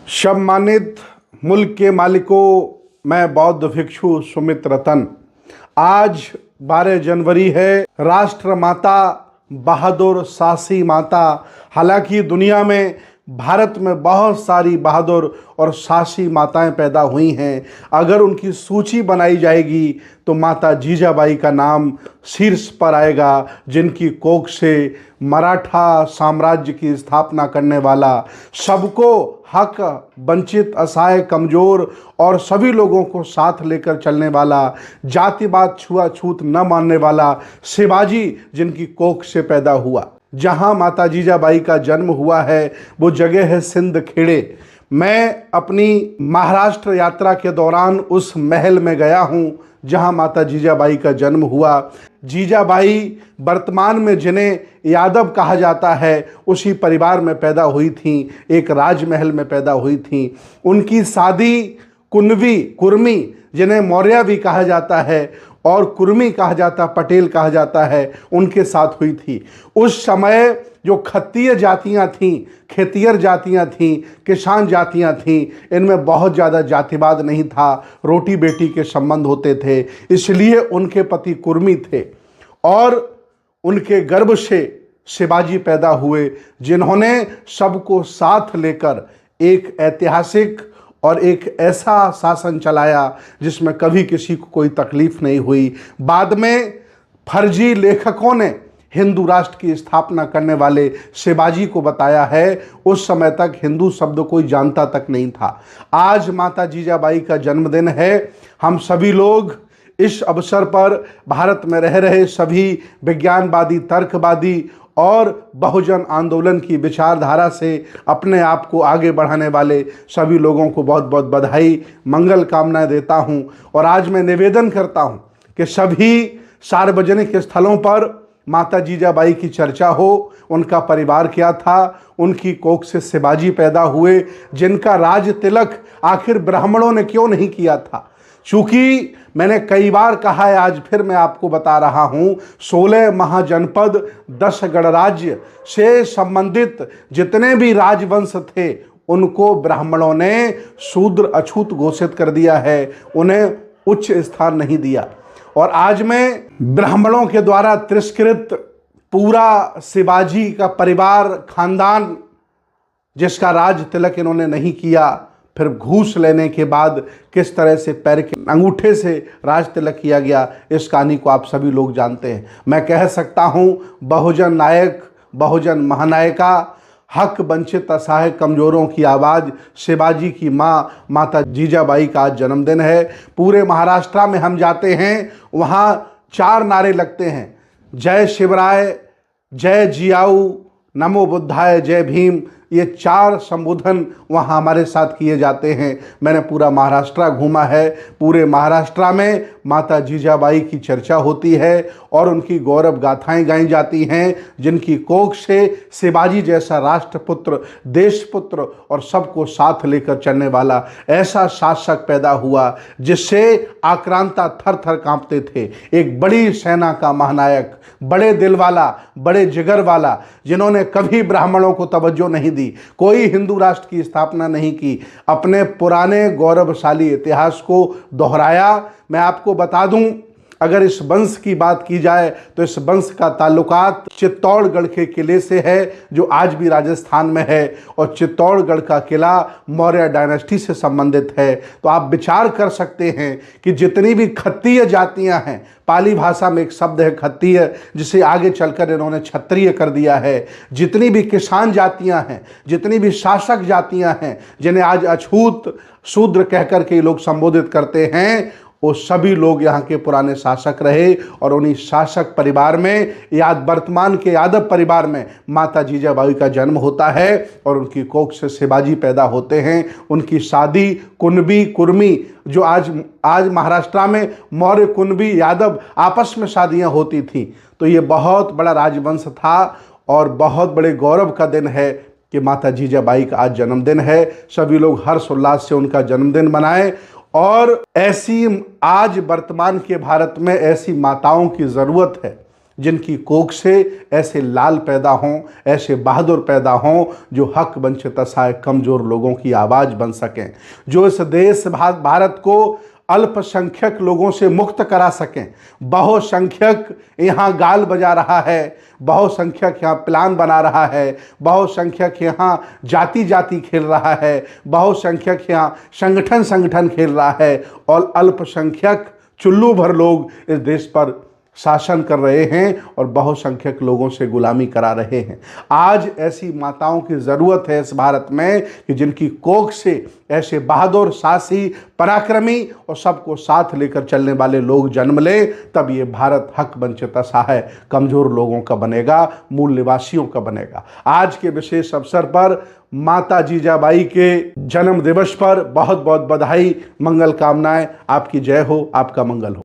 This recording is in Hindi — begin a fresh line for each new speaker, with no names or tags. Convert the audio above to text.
सम्मानित मुल्क के मालिकों, मैं बौद्ध भिक्षु सुमित रतन। आज 12 जनवरी है। राष्ट्र माता बहादुर सासी माता। हालांकि दुनिया में भारत में बहुत सारी बहादुर और सासी माताएं पैदा हुई हैं। अगर उनकी सूची बनाई जाएगी तो माता जीजाबाई का नाम शीर्ष पर आएगा, जिनकी कोख से मराठा साम्राज्य की स्थापना करने वाला, सबको हक, वंचित, असहाय, कमज़ोर और सभी लोगों को साथ लेकर चलने वाला, जातिवाद, छुआछूत न मानने वाला शिवाजी जिनकी कोख से पैदा हुआ। जहां माता जीजाबाई का जन्म हुआ है वो जगह है सिंध खेड़े। मैं अपनी महाराष्ट्र यात्रा के दौरान उस महल में गया हूं जहां माता जीजाबाई का जन्म हुआ। जीजाबाई वर्तमान में जिन्हें यादव कहा जाता है उसी परिवार में पैदा हुई थीं, एक राजमहल में पैदा हुई थीं। उनकी शादी कुन्वी, कुर्मी, जिन्हें मौर्य भी कहा जाता है और कुर्मी कहा जाता, पटेल कहा जाता है, उनके साथ हुई थी। उस समय जो खत्तीय जातियां थीं, खेतियर जातियां थीं, किसान जातियां थीं, इनमें बहुत ज़्यादा जातिवाद नहीं था, रोटी बेटी के संबंध होते थे। इसलिए उनके पति कुर्मी थे और उनके गर्भ से शिवाजी पैदा हुए, जिन्होंने सबको साथ लेकर एक ऐतिहासिक और एक ऐसा शासन चलाया जिसमें कभी किसी को कोई तकलीफ नहीं हुई। बाद में फर्जी लेखकों ने हिंदू राष्ट्र की स्थापना करने वाले शिवाजी को बताया है, उस समय तक हिंदू शब्द कोई जानता तक नहीं था। आज माता जीजाबाई का जन्मदिन है। हम सभी लोग इस अवसर पर भारत में रह रहे सभी विज्ञानवादी, तर्कवादी और बहुजन आंदोलन की विचारधारा से अपने आप को आगे बढ़ाने वाले सभी लोगों को बहुत बहुत बधाई, मंगल कामनाएं देता हूं। और आज मैं निवेदन करता हूं कि सभी सार्वजनिक स्थलों पर माता जीजाबाई की चर्चा हो। उनका परिवार क्या था, उनकी कोख से शिवाजी पैदा हुए, जिनका राज तिलक आखिर ब्राह्मणों ने क्यों नहीं किया था। चूंकि मैंने कई बार कहा है, आज फिर मैं आपको बता रहा हूं, 16 महाजनपद, 10 गणराज्य से संबंधित जितने भी राजवंश थे उनको ब्राह्मणों ने शूद्र, अछूत घोषित कर दिया है, उन्हें उच्च स्थान नहीं दिया। और आज मैं ब्राह्मणों के द्वारा तिरस्कृत पूरा शिवाजी का परिवार, खानदान, जिसका राज तिलक इन्होंने नहीं किया, फिर घूस लेने के बाद किस तरह से पैर के अंगूठे से राज तिलक किया गया, इस कहानी को आप सभी लोग जानते हैं। मैं कह सकता हूं, बहुजन नायक, बहुजन महानायिका, हक, वंचित, असहाय, कमज़ोरों की आवाज़, शिवाजी की माँ माता जीजाबाई का आज जन्मदिन है। पूरे महाराष्ट्र में हम जाते हैं, वहाँ 4 नारे लगते हैं, जय शिवराय, जय जियाऊ, नमो बुद्धाय, जय भीम। ये 4 संबोधन वहाँ हमारे साथ किए जाते हैं। मैंने पूरा महाराष्ट्र घूमा है। पूरे महाराष्ट्र में माता जीजाबाई की चर्चा होती है और उनकी गौरव गाथाएं गाई जाती हैं, जिनकी कोख से शिवाजी जैसा राष्ट्रपुत्र, देशपुत्र और सबको साथ लेकर चलने वाला ऐसा शासक पैदा हुआ जिससे आक्रांता थर थर कांपते थे। एक बड़ी सेना का महानायक, बड़े दिल वाला, बड़े जिगर वाला, जिन्होंने कभी ब्राह्मणों को तवज्जो नहीं दी, कोई हिंदू राष्ट्र की स्थापना नहीं की, अपने पुराने गौरवशाली इतिहास को दोहराया। मैं आपको बता दूं, अगर इस वंश की बात की जाए तो इस वंश का ताल्लुकात चित्तौड़गढ़ के किले से है, जो आज भी राजस्थान में है, और चित्तौड़गढ़ का किला मौर्य डायनेस्टी से संबंधित है। तो आप विचार कर सकते हैं कि जितनी भी खत्तीय जातियां हैं, पाली भाषा में एक शब्द है खत्तीय, जिसे आगे चलकर इन्होंने क्षत्रिय कर दिया है, जितनी भी किसान जातियां हैं, जितनी भी शासक जातियां हैं, जिन्हें आज अछूत, शूद्र कहकर के लोग संबोधित करते हैं, वो सभी लोग यहाँ के पुराने शासक रहे। और उन्हीं शासक परिवार में, वर्तमान के यादव परिवार में माता जीजाबाई का जन्म होता है और उनकी कोख से शिवाजी पैदा होते हैं। उनकी शादी कुनबी, कुर्मी, जो आज महाराष्ट्र में मौर्य, कुनबी, यादव आपस में शादियाँ होती थीं। तो ये बहुत बड़ा राजवंश था और बहुत बड़े गौरव का दिन है कि माता जीजाबाई का आज जन्मदिन है। सभी लोग हर्षोल्लास से उनका जन्मदिन मनाएं। और ऐसी आज वर्तमान के भारत में ऐसी माताओं की ज़रूरत है जिनकी कोख से ऐसे लाल पैदा हों, ऐसे बहादुर पैदा हों जो हक वंचित असहाय कमज़ोर लोगों की आवाज़ बन सकें, जो इस देश भारत को अल्पसंख्यक लोगों से मुक्त करा सकें। बहुसंख्यक यहाँ गाल बजा रहा है, बहुसंख्यक यहाँ प्लान बना रहा है, बहुसंख्यक यहाँ जाति जाति खेल रहा है, बहुसंख्यक यहाँ संगठन खेल रहा है और अल्पसंख्यक चुल्लू भर लोग इस देश पर शासन कर रहे हैं और बहुसंख्यक लोगों से गुलामी करा रहे हैं। आज ऐसी माताओं की ज़रूरत है इस भारत में कि जिनकी कोख से ऐसे बहादुर, साहसी, पराक्रमी और सबको साथ लेकर चलने वाले लोग जन्म लें, तब ये भारत हक वंचित असहाय कमज़ोर लोगों का बनेगा, मूल निवासियों का बनेगा। आज के विशेष अवसर पर माता जीजाबाई के जन्म दिवस पर बहुत बहुत बधाई, मंगल कामनाएं। आपकी जय हो, आपका मंगल हो।